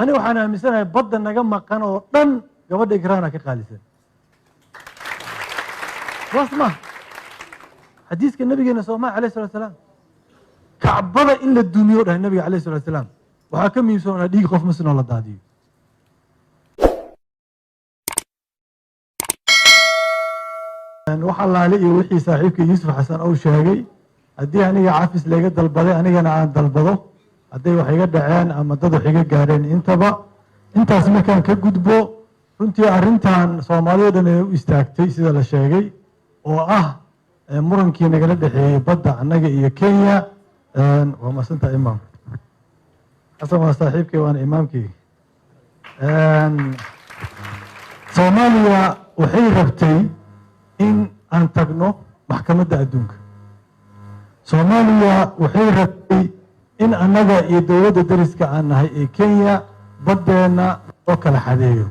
أنا وحنا مثلا بدنا نجمع قناة دن قبل إكرانا كقالسين واسمع حديث النبي صلى الله عليه وسلم كعبنا إلا الدنيا ده النبي عليه الصلاة والسلام وحكم يسون ديق خوف مسنا الله دادي وحلا عليه وحي صاحبك يوسف حسن أو شاقي أدي أنا عافس لقد البضي أنا عند البضو أدي وحي قد عين أما ضد وحي قارين أنت اسمه كان كجدبو runtii arrintan Soomaaliyeed ay istaagtay sida la sheegay oo murankii nagala dhaxeeyay badda annaga iyo Kenya waa masanta imaam xasan waa saaxiibkay waan imaamkii Soomaaliya waxay rabtay in aan tagno maxkamadda adduunka Soomaaliya waxay rabtay in annaga iyo dawladda dariska aan nahay ee Kenya baddeena oo kala xadeeyo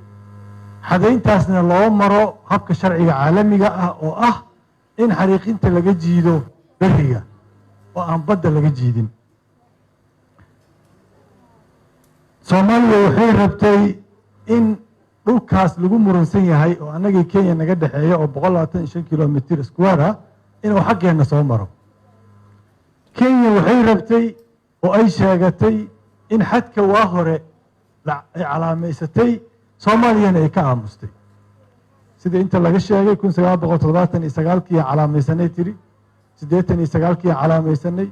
حدينتاسنا لو مرو حبك شرعي عالمي او ان حريقينتا لغا جيدو بريغا او ان بدا لغا جيدين Soomaaliya waxay rabtay in dhulkaas lagu muransan yahay oo anaga Kenya naga dhaxeeyo oo 125 kilomitir square inuu xaqeena soo maro Kenya waxay rabtay oo ay sheegatay in xadka waa hore ay calaameysatay Soomaaliya ay ka aamustay sida inta laga sheegay 1979 kii calaamaysanay tiri 89 kii calaamaysanay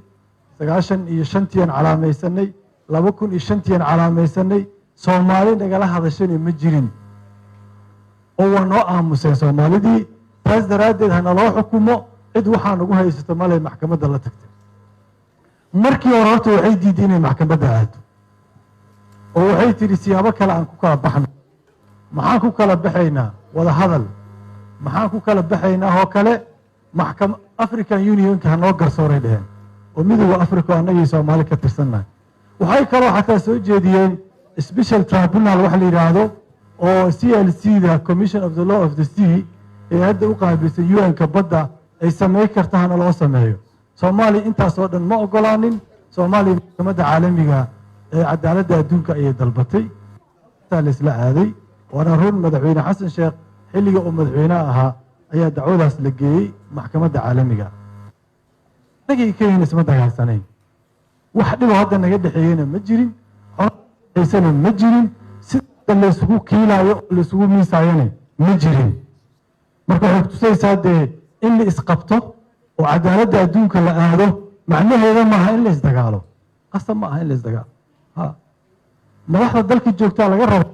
95 tii calaamaysanay 2005 tii calaamaysanay Soomaali nagala hadashay ma jirin oo wanoo aamusay Soomaalidii taas daraadeed hana loo xukumo cid waxaan ugu haysato malay maxkamadda la tagtay markii hore horta waxay diideen in maxkamadda aado oo waxay tiri siyaabo kale aan ku kala baxno maxaan ku kala baxaynaa wada hadal maxaan ku kala baxaynaa oo kale maxkam African Union ka noo garsooray dheen oo midowga Afrika anagii Soomaali ka tirsanaa waxay kaloo xataa soo jeediyeen special tribunal wax la yiraahdo oo CLC da Commission of the Law of the Sea ee hadda u qaabilsan UN ka badda ay sameey kartaan loo sameeyo Soomaali intaas oo dhan ma ogolaanin Soomaali maxkamadda caalamiga ee cadaaladda adduunka ay dalbatay taas la aaday وانا رون مدحوينه حسن شيخ xilliga uu madaxweynaha ahaa ayaa dacwadaas la geeyay maxkamadda caalamiga nagii Kenya isma dagaalsanay wax dhib hadda naga dhaxeeyna ma jirin xoolaysana ma jirin sida la isugu kiilaayo la isugu miisaayana ma jirin marka waxay tusaysaa in la isqabto oo cadaaladda adduunka la aado macnaheedu ma aha in la isdagaalo qasab ma aha in la isdagaalo madaxda dalka joogta laga rabo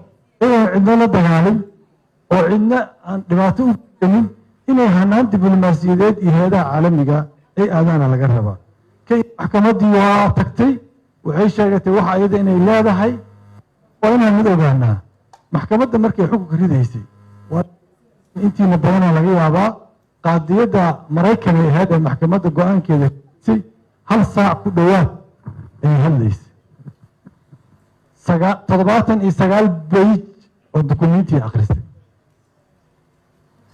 cidna la dagaalin oo cidna aan dhibaato u keenin inay hanaan diblomaasiyadeed iyo hay'adaha caalamiga ay aadana laga rabaa maxkamaddii waa tagtay waxay sheegatay waxa ayada inay leedahay waa inaan mid ogaanaa maxkamadda markay xukunka ridaysay intiina badanaa laga yaabaa qaadiyadda Maraykanka ee ahayd ee maxkamadda go'aankeeda si hal saac ku dhawaad ay hadlaysay 79 page oo dokumenti akhristay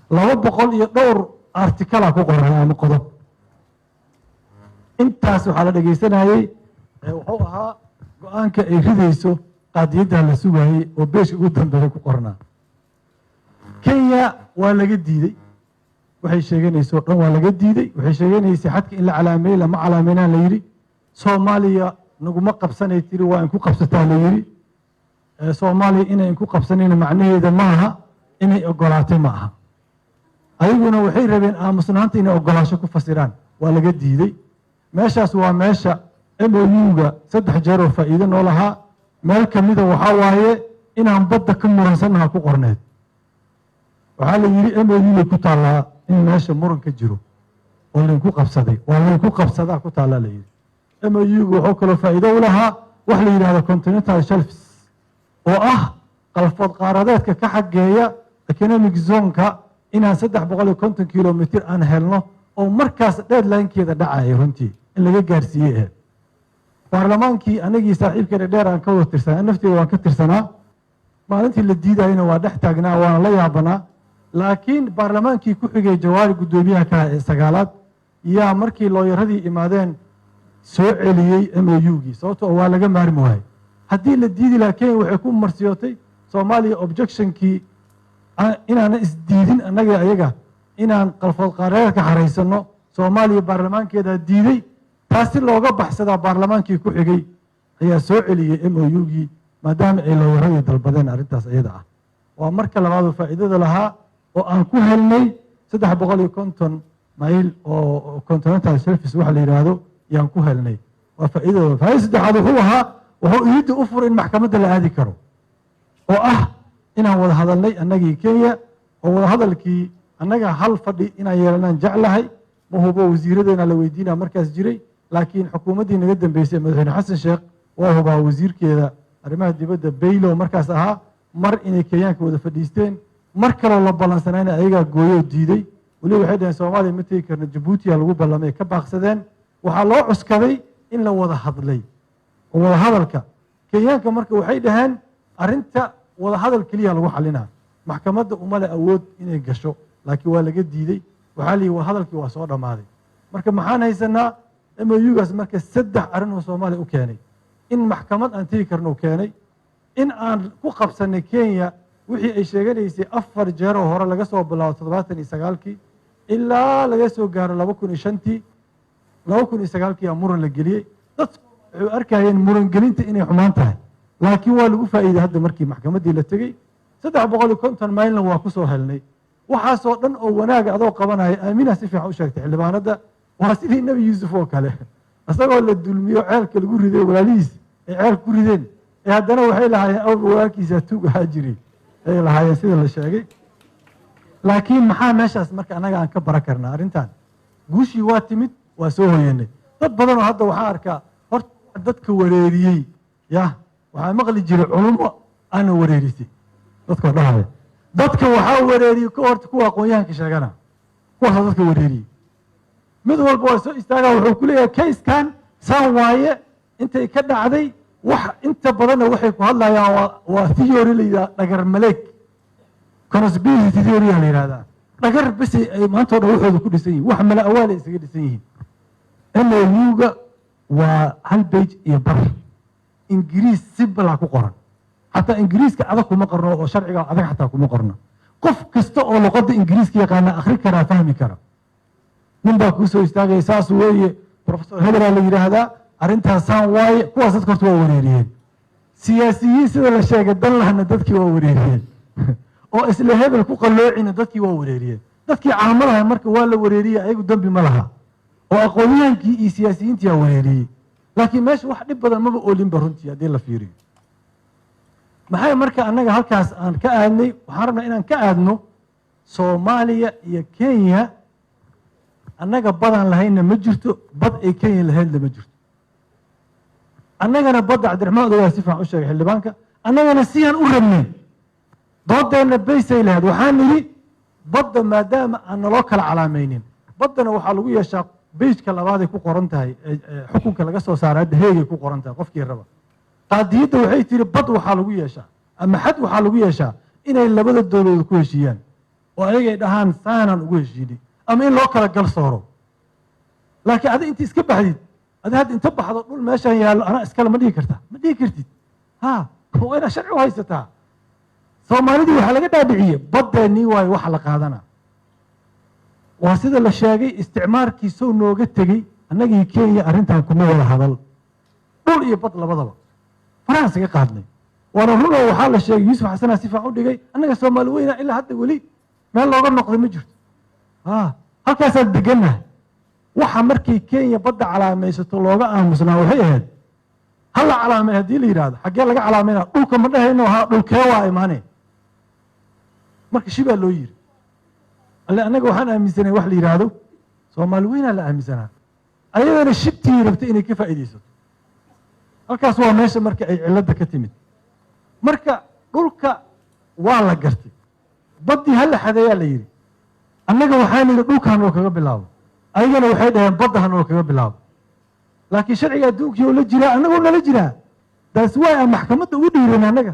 200 iyo dhowr article ku qoran ama qodob intaas waxa la dhageysanayay wuxuu ahaa go'aanka ay ridayso qaadiyadda la sugayay oo beesh ugu dambeeyay ku qornaa Kenya waa laga diiday waxay sheeganayso dhan waa laga diiday waxay sheeganaysaa xadka in la calaameeyo lama calaameynaan la yiri Soomaaliya naguma qabsanay tiri waa in ku qabsataa la yiri Soomaaliya inay ku qabsanayna macnaheedu maaha inay ogolaatay maaha ayaguna waxay rabeen aamusnaanta inay ogolaasho ku fasiraan waa laga diiday meeshaas waa meesha MOU-ga 3 jeer oo faa'iido noo lahaa meel kamida waxa waaye inaan badda ka muransanaha ku qorneed waxa la yiri MOU ku taala in meesha muranka jiro oo la ku qabsaday waa la ku qabsadaa ku taala la yiri MOU-gu wuxuu kala faa'iido u lahaa wax la yiraahdo continental shelves oo qalfood qaaradeedka ka xageeya economic zone-ka inaan 350 kilomitir aan helno oo markaas deadline-keeda dhacay runtii in laga gaarsiiyay baarlamaankii anagii saaxiibkeena dheer aan ka wada tirsanaa nafteeda waan ka tirsanaa maalintii la diidayna waa dhex taagnaa waana la yaabanaa laakiin baarlamaankii ku xigay jawaari gudoomiyaha ka ee sagaalaad yaa markii looyaradii imaadeen soo celiyay MOU-gii sababtoo waa laga maarmi waayay haddii la diidi lahaa kenya waxay ku marsiyootay soomaaliya objectionkii inaana isdiidin annaga ayaga inaan qalfood qaareerka xaraysano soomaaliya baarlamaankeedaa diiday taasi looga baxsadaa baarlamaankii ku xigay ayaa soo celiyey MOU-gii maadaama ay looyaradii dalbadeen arrintaas iyada ah waa marka labaadoo faa'iidada lahaa oo aan ku helnay 350 mayl oo continental service waxa la yidhaahdo yaan ku helnay waa faa'iidada saddexaad wuxuu ahaa wuxuu iidda u furay in maxkamadda la aadi karo oo ah inaan wada hadalnay annagii kenya oo wada hadalkii annaga hal fadhi inaan yeelanaan jeclahay ma hubo wasiiradeena la weydiinaa markaas jiray laakiin xukuumaddii naga dambeysay madaxweyne xasan sheekh waa hubaa wasiirkeeda arrimaha dibadda baylo markaas ahaa mar inay kenyaanka wada fadhiisteen mar kaloo la ballansanayna ayagaa gooyoo diiday weliba waxay dhaheen soomaaliya ma tegi karna jabuutiya lagu ballamay ka baaqsadeen waxaa loo cuskaday in la wada hadlay oo wada hadalka kenyaanka marka waxay dhaheen arrinta wada hadal keliya lagu xalinaa maxkamadda uma le awood inay gasho laakiin waa laga diiday waxaa la yihi waa hadalkii waa soo dhammaaday marka maxaan haysanaa MOU-gaas marka 3 arrin oo soomaaliya u keenay in maxkamad aan tegi karno keenay in aan ku qabsanay kenya wixii ay sheeganaysay 4 jeer oo hore laga soo bilaabo 79kii ilaa laga soo gaaro 2005tii 2009kii aa muran la geliyey dad waxay arkayeen muran gelinta inay xumaan tahay laakiin waa lagu faa'iiday hadda markii maxkamaddii la tegey 350 maylna waa ku soo helnay waxaasoo dhan oo wanaaga adoo qabanaya aamina si fiican u sheegtay xildhibaanadda waa sidii nebi yuusuf oo kale isagoo la dulmiyo ceelka lagu riday walaalihiis ay ceelka ku rideen ee haddana waxay lahaayeen awba walaalkiisa tuug ahaa jiray ay lahaayeen sida la sheegay laakiin maxaa meeshaas marka annaga aan ka baran karnaa arrintan guushii waa timid waa soo hoyanay dad badan oo hadda waxaa arkaa horta dadka wareeriyey ya waxaa maqli jiray culumo aana wareerisay dadkoo dhahaya dadka waxaa wareeriyey ka horta kuwa aqoon-yahanka sheegana kuwaasa dadka wareeriyey mid walba waa soo istaagaa wuxuu ku leeyahay kayskan saan waaye intay ka dhacday wax inta badanna waxay ku hadlayaan waa theory la yidhaha dhagar maleeg conspiracy theory la yidhahdaa dhagar basi ay maanta o dhan waxooda ku dhisan yihin wax mala awaala isaga dhisan yihiin MOU-ga waa 1 page iyo bar ingiriis simbalaa ku qoran xataa ingiriiska adag kuma qorno oo sharciga adag xataa kuma qorno qof kasta oo luqadda ingiriiska yaqaana akhri karaa fahmi kara nin baa kuu soo istaagaya saas weeye professor hebelaa la yidhaahdaa arrintaasaan waaye kuwaas dadka horta waa wareeriyeen siyaasiyiin sida la sheegay dan lahna dadkii waa wareeriyeen oo isla hebel ku qalloocina dadkii waa wareeriyeen dadkii caamadaha marka waa la wareeriyey ayagu dembi ma laha oo aqoonyahaankii iyo siyaasiyiintii aa wareeriyey laakiin meesha wax dhib badan maba oolinba runtii haddii la fiiriyo maxay marka annaga halkaas aan ka aadnay waxaan rabnaa inaan ka aadno soomaaliya iyo kenya annaga badaan lahaynna ma jirto bad ay kenya lahaydna ma jirto annagana badda cabdiraxmaan odogaa si fiican u sheegay xildhibaanka annagana siyaan u rabnay doodeenna baysay lahayd waxaan nidhi badda maadaama aan naloo kala calaamaynin baddana waxaa lagu yeeshaa beyjka labaaday ku qoran tahay xukunka laga soo saara hadda heegay ku qoran tahay qofkii raba qaadiyadda waxay tiri bad waxaa lagu yeeshaa ama xad waxaa lagu yeeshaa inay labada dowladood ku heshiiyaan oo ayagay dhahaan saanaan ugu heshiinay ama in loo kala gal sooro laakiin adi inta iska baxdid adi hadda inta baxdo dhul meeshaan yaallo anaa iskale ma dhihi karta ma dhihi kartid waa inaad sharci u haysataa soomaalidii waxaa laga dhaadhiciye baddeenii waayo waxa la qaadana waa sida la sheegay isticmaarkii sow nooga tegey annagii kenya arrintan kuma wada hadal dhul iyo bad labadaba farahan saga qaadnay waana runoo waxaa la sheegay yuusuf xasanaa si fiican u dhigay annaga soomaali weyna ilaa hadda weli meel looga noqday ma jirto halkaasaan degannahay waxa markay kenya badda calaamaysato looga aamusnaa waxay ahayd hala calaamay haddii la yidhaahdo xaggee laga calaamayna dhulka ma dhahayno dhulkee waa imaane marka shibaa loo yiri alle annaga waxaan aaminsanay wax la yidhaahdo soomaali weynaa la aaminsanaa ayadana shibtii rabtay inay ka faa'iidaysato halkaas waa meesha marka ay cilladda ka timid marka dhulka waa la gartay baddii hala xadeeyaa la yidhi annaga waxaan nidhi dhulka hanoo kaga bilaabo ayagana waxay dhaheen badda hanoo kaga bilaabo laakiin sharciga adduunkii oo la jiraa annagoo nala jiraa taas waa aan maxkamadda ugu dhiiran annaga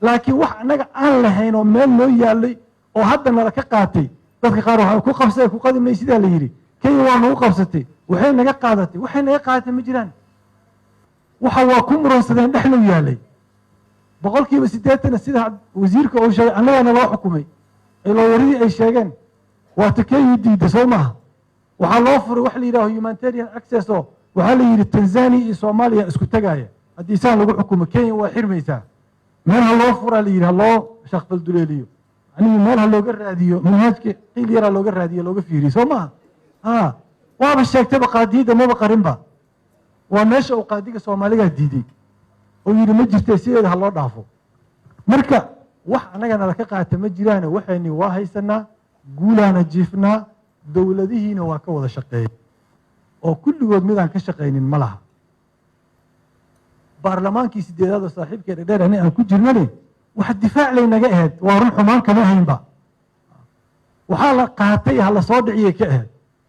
laakiin wax annaga aan lahayn oo meel noo yaallay oo hadda nala ka qaatay dadka qaar waxaa ku qabsay ku qadimay sidaa la yidhi kenya waa nagu qabsatay waxay naga qaadatay waxay naga qaadatay ma jiraan waxa waa ku muransadeen dhexnu yaalay boqolkiiba 80 sida wasiirka uu sheegay annagana loo xukumay ilooyaradii ay sheegeen waa takayid diida soo maaha waxaa loo furay wax la yidhaaho humanitarian access oo waxaa la yidhi Tanzania iyo Soomaaliya isku tagaaya haddii saan lagu xukumo Kenya waa xirmaysaa meelaha loo furaa la yidhi loo shaqfal duleeliyo يعني مالها لوجا راديو منهاج قيل يرى لوجا راديو لوجا فيري سو ما وابا الشيك تبقى قاديده ما بقى رمبا وماشي وقاديده سوماليga diiday oo yiri ma jirtay sideeda hal loo dhaafo marka wax anagana la ka qaata ma jiraan waxayni waa haysanaa guulaana jiifnaa dawladihiina waa ka wada shaqeeyay oo kulligood midaan ka shaqeynin ma laha baarlamaankii sideedaad oo saaxiibkeeda dheer aan ku jirnay waxa difaac leenaga ahayd waa run xumaan kama haynba waxa la qaatay hal soo dhiciyay ka ahayd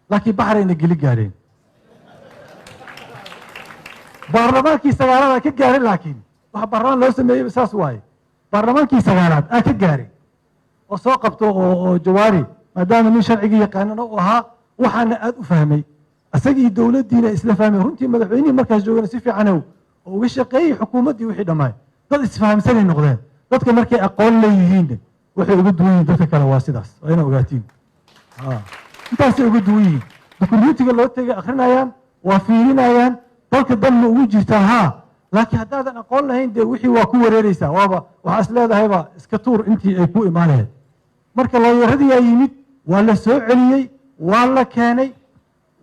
laakiin baxrayna geli gaareen baarlamaankii sagaalaad ka gaaray laakiin waxa baarlamaan loo sameeyay saas waay baarlamaankii sagaalaad ka gaaray oo soo qabto oo jawaari maadaama nin sharciga yaqaan oo ahaa waxaana aad u fahmay asagii dawladdiina isla fahmay runtii madaxweynaha markaas joogana si fiican oo uga shaqeeyay xukuumaddii wixii dhammaay dad isfahamsanay noqdeen dadka markay aqoon leeyihiin waxay uga duwan yihiin dadka kale waa sidaas waa inay ogaatiin intaasay uga duwan yihiin dukumiintiga loo tegay akhrinayaan waa fiirinayaan dalka danma ugu jirtaa haa laakiin haddaadan aqoon lahayn dee wixii waa ku wareereysaa waaba waxaa is leedahayba iska tuur intii ay ku imaanahayd marka looyaradii yaa yimid waa la soo celiyey waa la keenay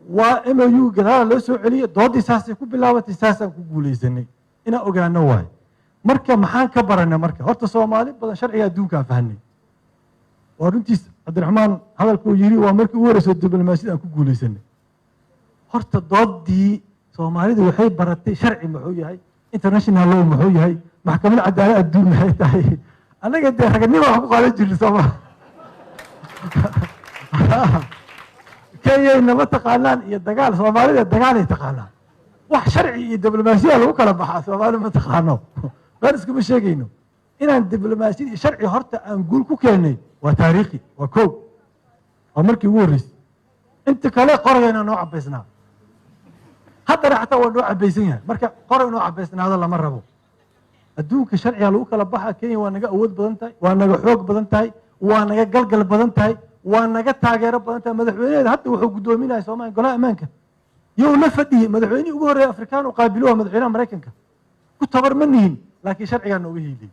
waa MOU gadaala loo soo celiyey doodii saasay ku bilaabatay saasaan ku guulaysanay inaan ogaano waayo marka maxaan ka baranay marka horta Soomaali badan sharciga adduunka fahanay waa runtiis Cabdiraxmaan hadalku yiri waa markii ugu horeysay diblomaasiyada aan ku guulaysanay horta doodii Soomaalida waxay baratay sharci muxuu yahay international law muxuu yahay maxkamadda cadaalad adduun maxay tahay anaga dee ragnimo wax ku qaadan jirnay Soomaali Kenya inama taqaanaan iyo dagaal Soomaalida dagaal ay taqaanaan wax sharci iyo diblomaasiyada lagu kala baxaa Soomaali ma taqaano baan isku sheegayno inaan diblomaasiyada sharci horta aan guul ku keenay waa taariikhi waa koob oo markii ugu horeysay inta kale qorayna noo cabaysnaa haddana xataa waa noo cabaysan yahay marka qoray noo cabaysnaado lama rabo adduunka sharciga lagu kala baxa Kenya waa naga awood badan tahay waa naga xoog badan tahay waa naga galgal badan tahay waa naga taageero badan tahay madaxweynaha hadda wuxuu gudoominayaa Soomaaliya golaha ammaanka يوم نفدي مدحوني وجوه أفريقيا وقابلوها مدحونا أمريكا كنت أبر منهم لكن شرعيا نوهي لي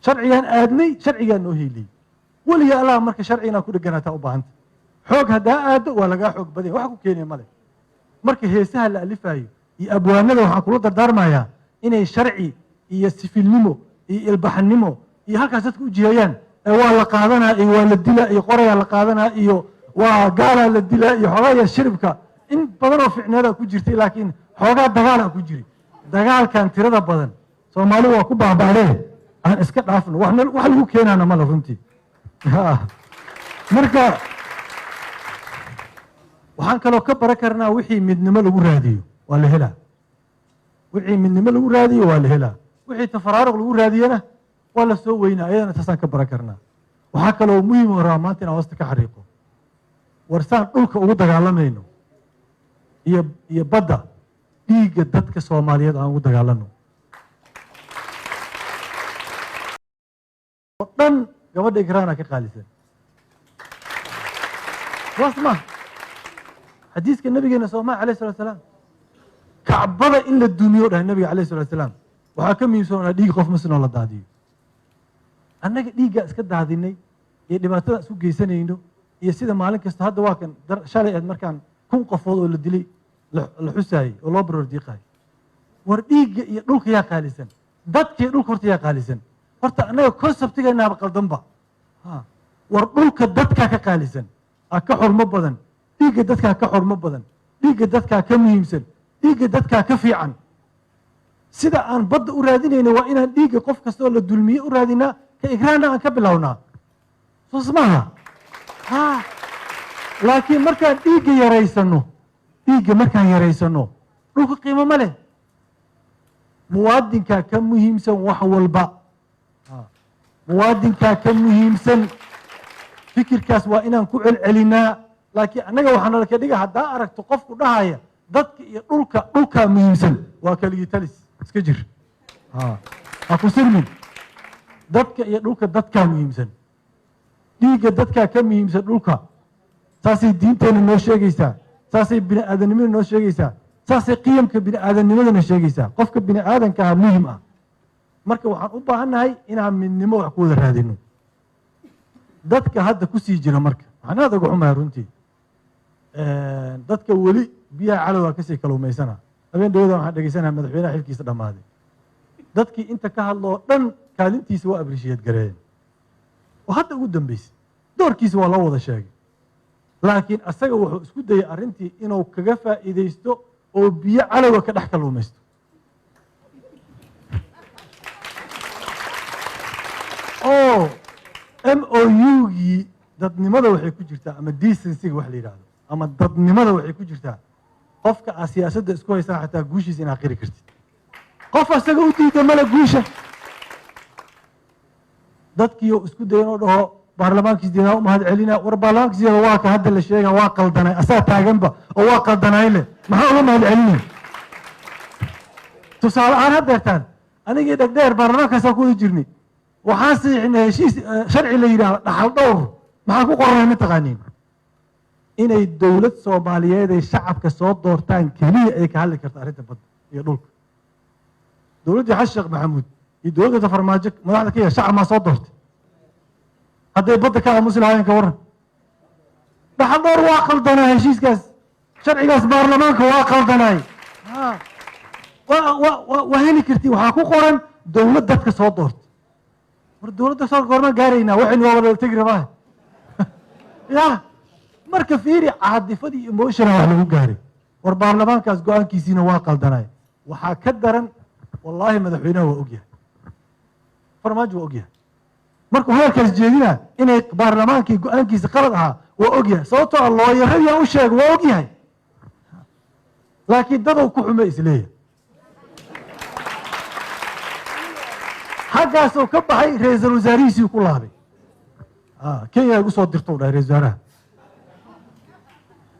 شرعيا آدمي شرعيا نوهي لي ولي الله مرك شرعينا كل جنات أوبانت حوق هدا آد ولا جا حوق بدي وحكوا كيني ملك مرك هي سهل ألفاي يأبوانا لو حكوا دار مايا إنه شرعي يسفل نمو البحر هكذا تكون جيان ولا قادنا ولا الدلاء قرية لقادنا وقال الدلاء حوايا الشربكة إن بدنوا في عنادا كجرتي لكن حوجا دجال كجري دجال كان ترى بدن Soomaali waa ku baabaaday aan iska dhaafno wax lagu keenana ma la runtii marka waxaan kaloo ka baran karnaa wixii midnimo lagu raadiyo waa la helaa wixii midnimo lagu raadiyo waa la helaa wixii tafaraaruq lagu raadiyana waa la soo weynaa ayadana taasaan ka baran karnaa waxaa kaloo muhiim ah maanta inaan wasta ka xariiqo warsaan dhulka ugu dagaalamayno iyo badda dhiigga dadka Soomaaliyeed aan ugu dagaalano dhan gabadha ikraana ka qaalisan wasma xadiiska nabigeena Soomaaliya alayhi salatu wasalam kacbada in la dumiyo dhahay nabiga alayhi salatu wasalam waxa ka miisoona dhiig qof muslim la daadiyo annaga dhiigga iska daadinay ee dhibaatada isu geysanayno iyo sida maalin kasta hadda waa kan shalay aad markaan 1000 qofood oo la dilay la xusaayay oo loo baroor diiqay war dhiigga iyo dhulka yaa qaalisan dadkii dhulka horta yaa qaalisan horta anaga conceptigeena qaldanba war dhulka dadka ka qaalisan ka xurmo badan dhiigga dadka ka xurmo badan dhiigga dadka ka muhiimsan dhiigga dadka ka fiican sida aan badda u raadinayno waa inaan dhiigga qof kasta oo la dulmiyo u raadinaa ka ikraana aan ka bilownaa soo samaha laakiin markaan dhiigga yaraysano dhulka qiimo ma leh muwaadinka ka muhiimsan wax walba muwaadinka ka muhiimsan fikirkaas waa inaan ku celcelinaa laakiin annaga waxaan la ka dhigaa haddaa aragto qofku dhahaya dadka iyo dhulka muhiimsan waa keligii talis iska jir ha ku sirmin dadka iyo dhulka dadkaa muhiimsan dhiigga dadkaa ka muhiimsan dhulka saasay diinteenna noo sheegaysaa saasay bini aadanimada noo sheegaysaa saasay qiyamka bini aadanimadana sheegaysaa qofka bini aadankaha muhim ah marka waxaan u baahannahay inaan midnimo wax ku wada raadino dadka hadda kusii jira marka waxaan aad uga xumahay runtii dadka weli biyaha calowga kasii kaluumaysana habeen dhawada waxaan dhegaysanaha madaxweynaha xilkiisa dhammaaday dadkii inta ka hadloo dhan kaalintiisa waa abrishiyeed gareeyeen oo hadda ugu dambeysay doorkiisa waa loo wada sheegay laakiin asaga wuxuu isku dayay arrintii inuu kaga faa'iidaysto oo biyo calowga ka dhex kaluumaysto oo MOU-gii dadnimada waxay ku jirtaa ama decency-ga wax la yidhaahdo ama dadnimada waxay ku jirtaa qofka aa siyaasadda isku haysaa xataa guushiisa inaad qiri kartid qof asaga u diida male guusha dadkiioo isku dayan oo dhaho baarlamaankiisdeedaa u mahad celina war baarlamaankiisdeeda waa ka hadda la sheega waa qaldanay asaa taaganba oo waa qaldanay leh maxaa uga mahad celinay tusaale ahaan haddeertaan anigii dhegdheer baarlamaankaasaa ku wada jirnay waxaan saxiixnay heshiis sharci la yidhaahdo dhaxal dhowr maxaan ku qornay mataqaaniin inay dowlad soomaaliyeed ay shacabka soo doortaan keliya ay ka hadli karto arrinta badda iyo dhulka dowladdii xasan sheekh maxamuud iyo dowladda farmaajo madaxda ka yahay shacab maa soo doortay hadday badda ka aamusi lahaayeen ka warran dhaxal dhowr waa qaldanaa heshiiskaas sharcigaas baarlamaanka waa qaldanaay waa heli karti waxaa ku qoran dowlad dadka soo doortay war dowladda soo goormaan gaaraynaa waxaynu waa wada tegi rabaa ya marka fiiri caadifadii emotiona wax lagu gaaray war baarlamaankaas go-aankiisiina waa qaldanay waxaa ka daran wallaahi madaxweynaha waa ogyahay farmaajo waa ogyahay markuu hadalkaas jeedina inay baarlamaankii go-aankiisa qalad ahaa waa ogyahay sababtoo looyaradiia u sheega waa ogyahay laakiin dadow ku xume isleeyahay xaggaasuu ka baxay ra-iisul wasaarihiisii ku laabay kenya igu soo dirtou dhahay ra-isul wasaaraha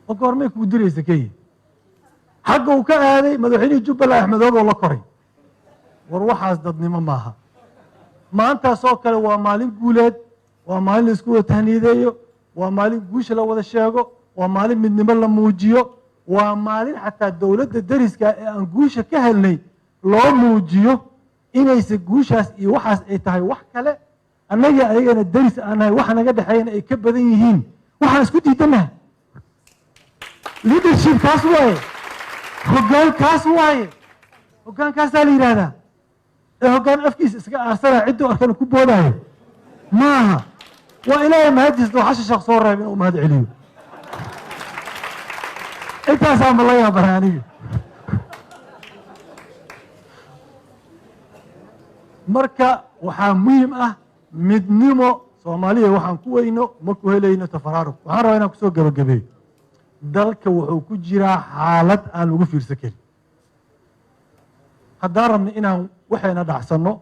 oo goormay kuu diraysa kenya xagga uu ka aaday madaxweynihii jubbaland axmedoobe oo la koray war waxaas dadnimo maaha maantaasoo kale waa maalin guuleed waa maalin la isku wada tahniideeyo waa maalin guusha la wada sheego waa maalin midnimo la muujiyo waa maalin xataa dowladda dariska ee aan guusha ka helnay loo muujiyo inayse guushaas iyo waxaas ay tahay wax kale annaga ayagana daris aan nahay waxa naga dhexeeyana ay ka badan yihiin waxaan isku diidanahay leadership kaas waaye hoggaan kaas waaye hoggaankaasaa la yidhaahdaa ee hoggaan afkiisa iska aarsanaa cidduu arkana ku boodaayo maaha waa ilaahay mahadiis oo xasha sheekh soo reeb inuu mahad celiyo intaasaa ma la yaabana aniga marka waxaa muhiim ah midnimo soomaaliya waxaan ku weyno ma ku helayno tafaraaruq waxaan rabaa inaan kusoo gabagabeeyo dalka wuxuu ku jiraa xaalad aan lagu fiirsan karin haddaan rabno inaan waxayna dhacsanno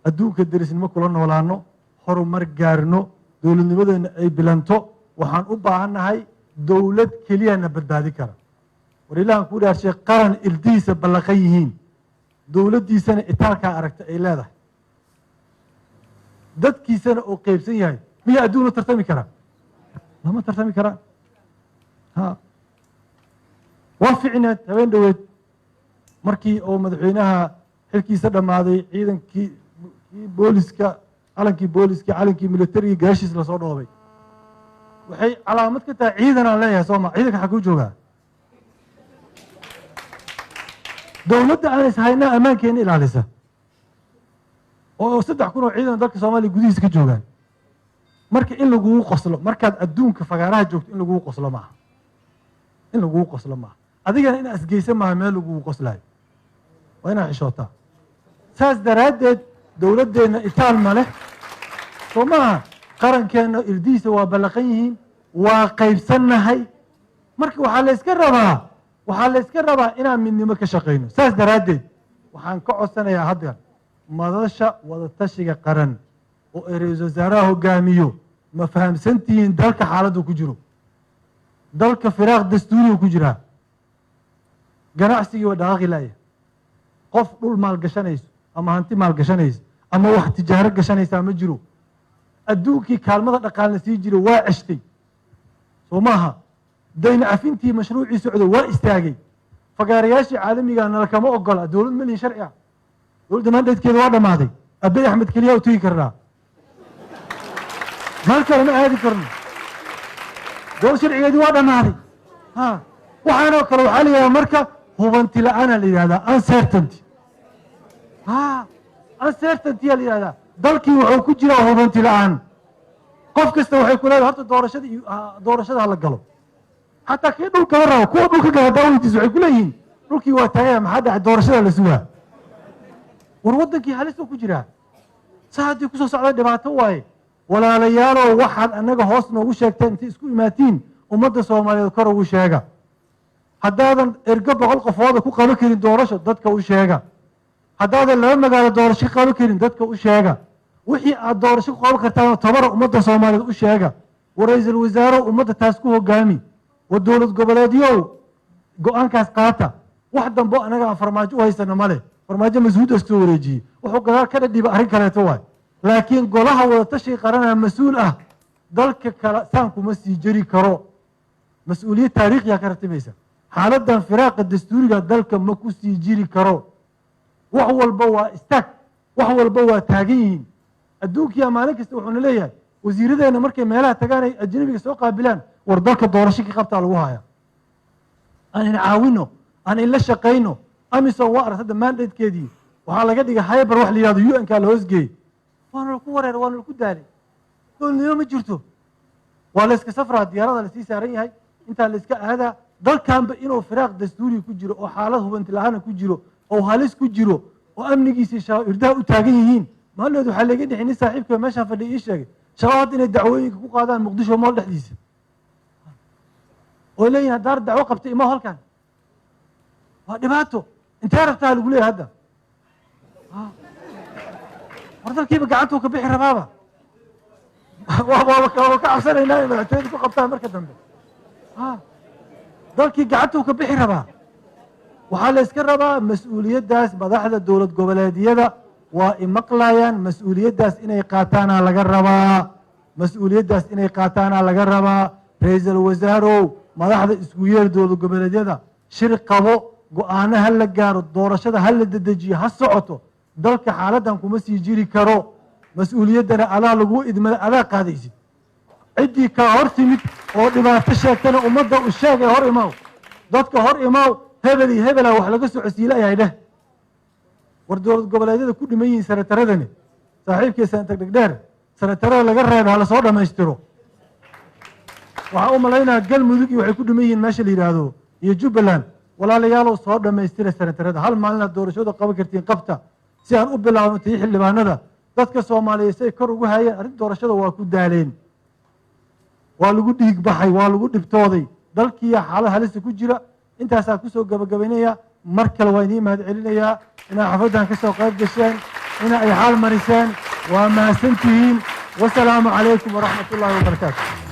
adduunka derisnimo kula noolaano horumar gaarno dowladnimadeenna ay bilanto waxaan u baahannahay dowlad keliyana badbaadi kara war ilahan ku dhaarshay qaran ildihiisa ballaqan yihiin dowladdiisana itaalkaa aragta ay leedahay dadkiisana oo qeybsan yahay miya adduun la tartami karaa lama tartami karaa waa ficneed habeen dhoweed markii oo madaxweynaha xilkiisa dhammaaday ciidankii booliska calankii booliskii calankii militarigii gaashiis lasoo dhoobay waxay calaamad ka tahay ciidan aan leeyahay sooma ciidanka xaguu joogaa dowladda aan ishaynaa ammaankeena ilaalisa oo 3 kun oo ciidan dalka soomaaliya gudihiisa ka joogaan marka in lagugu qoslo markaad adduunka fagaaraha joogto in lagugu qoslo maaha in lagugu qoslo maaha adigana in asgeysa maaha meel lagugu qoslaayo waa inaad xishootaa saas daraaddeed dowladdeenna itaal ma leh soo maaha qarankeenna irdihiisa waa ballaqan yihiin waa qaybsannahay marka waxaa la yska rabaa inaan midnimo ka shaqayno saas daraaddeed waxaan ka codsanayaa hadda madasha wadatashiga qaran oo ay ra-iisul wasaaraha hogaamiyo ma fahamsantihiin dalka xaaladdu ku jiro dalka firaaq dastuuriga ku jiraa ganacsigii waa dhaqaaqi laaya qof dhul maalgashanayso ama hanti maalgashanaysa ama wax tijaaro gashanaysaa ma jiro. adduunkii kaalmada dhaqaalna sii jiro waa ceshtay soo maaha. dayn cafintii mashruucii socdo waa istaagay. fagaarayaashii caalamiga nala kama ogola. dowlad malihin sharci ah. dowladda mandatekeeda waa dhammaaday. abiy axmed keliya u tegi karnaa, meel kale ma aadi karno. dowlad sharcigeedii waa dhammaaday. waxaanoo kale waxaa la yidhahdaa marka hubanti la-aana la yidhahdaa uncertainty. uncertainty yaa la yidhahdaa. dalkii wuxuu ku jiraa hubanti la-aan. qof kasta waxay ku leedahay horta doorashada hala galo. xataa kii dhulka la rabo kuwa dhulka gala daawadiis waxay ku leeyihiin dhulkii waa taagaya maxaa dhacay doorashada la sugaa. war waddankii halis ku jiraa. saa haddii kusoo socda dhibaato waaye. walaalayaalow waxaad annaga hoos noogu sheegteen intay isku imaatiin ummadda soomaaliyeed kor ugu sheega. haddaadan ergo 100 qofooda ku qaban karin doorasho dadka u sheega. haddaadan laba magaalo doorasho ka qaban karin dadka u sheega. wixii aad doorasho ku qaban kartaan tabara ummadda soomaaliyeed u sheega. wa ra-iisul wasaare ummadda taas ku hogaami. wa dowlad goboleedyow go-aankaas qaata. wax dambo anaga aan farmaajo u haysana male. farmaajo mas-uulda iskasoo wareejiyey wuxuu gadaal ka dhadhiba arrin kaleeto waay. laakiin golaha wadatashiga qaranaa mas-uul ah. dalka kale saan kuma sii jeri karo. mas-uuliyad taariikhiyaa ka ratimaysa. xaaladan firaaqa dastuuriga dalka ma ku sii jiri karo. wax walba waa istaag. wax walba waa taagan yihiin. adduunkiyaa maalin kasta wuxuuna leeyahay wasiiradeenna markay meelaha tagaan ay ajnabiga soo qaabilaan war dalka doorasho ka qabtaa lagu haya. aan in caawino, aan in la shaqayno. amisom waa arag hadda mandatekeedii waxaa laga dhigay hyber wax la yihahdo UN-kaa la hoosgeeyey. waana laku wareer, waana laku daalay. dowladnimo ma jirto. waa la iska safraa, diyaarada lasii saaran yahay, intaa la iska aadaa. dalkanba inuu firaaq dastuuri ku jiro oo xaalad hubanti la-aana ku jiro oo halis ku jiro oo amnigiisii irdaha u taagan yihiin. maalmeed waxaa laga dhixi nin saaxiibka meeshaan fadhiya ii sheegay shabaab hadda inay dacwooyinka ku qaadaan muqdisho mool dhexdiisa oo leeyihin haddaar dacwo qabtay imaa halkan. waa dhibaato. intee rabtaa lagu leeyahay hadda. war dalkiiba gacantuu ka bixi rabaaba. waaba ka cabsanaynaa in madaxtooyada ku qabtaan marka dambe. dalkii gacantuu ka bixi rabaa. waxaa la iska rabaa mas-uuliyaddaas madaxda dowlad goboleedyada waa imaqlayaan. mas-uuliyaddaas inay qaataanaa laga rabaa. mas-uuliyaddaas inay qaataanaa laga rabaa. ra-iisul wasaarow madaxda isku yeer dowlad goboleedyada shir qabo. go-aano ha la gaaro. doorashada ha la dedejiyo, ha socoto. dalka xaaladan kuma sii jiri karo. mas-uuliyaddana adaa lagu idmada, adaa qaadaysid. ciddii kaa hor timid oo dhibaato sheegtana ummadda u sheegay hor imaaw. dadka hor imaaw. hebel iyo hebela wax laga soo cosiilayahay dheh. war dowlad goboleedyada ku dhiman yihiin sanataradani saaxiibkii sanatag dhegdheer sanatarada laga reeba ha lasoo dhammaystiro. waxaa u malaynaya galmudug iyo waxay ku dhiman yihiin meesha la yidhaahdo iyo jubbaland. walaalayaalow soo dhammaystira sanatarada. hal maalinaad doorashooda qaban kartiin qabta si aan u bilaabno tii xildhibaanada. dadka soomaaliyeed say kor ugu hayeen arrin doorashada waa ku daaleen. waa lagu dhiig baxay, waa lagu dhibtooday. dalkiiya xaalad halisa ku jira. intaasaa kusoo gabagabaynaya. mar kale waa idiin mahad celinayaa inaa xafladdan ka soo qayb gasheen, ina ay xaal mariseen. waa mahadsantihiin. wasalaamu calaykum waraxmat ullaahi wabarakaatu.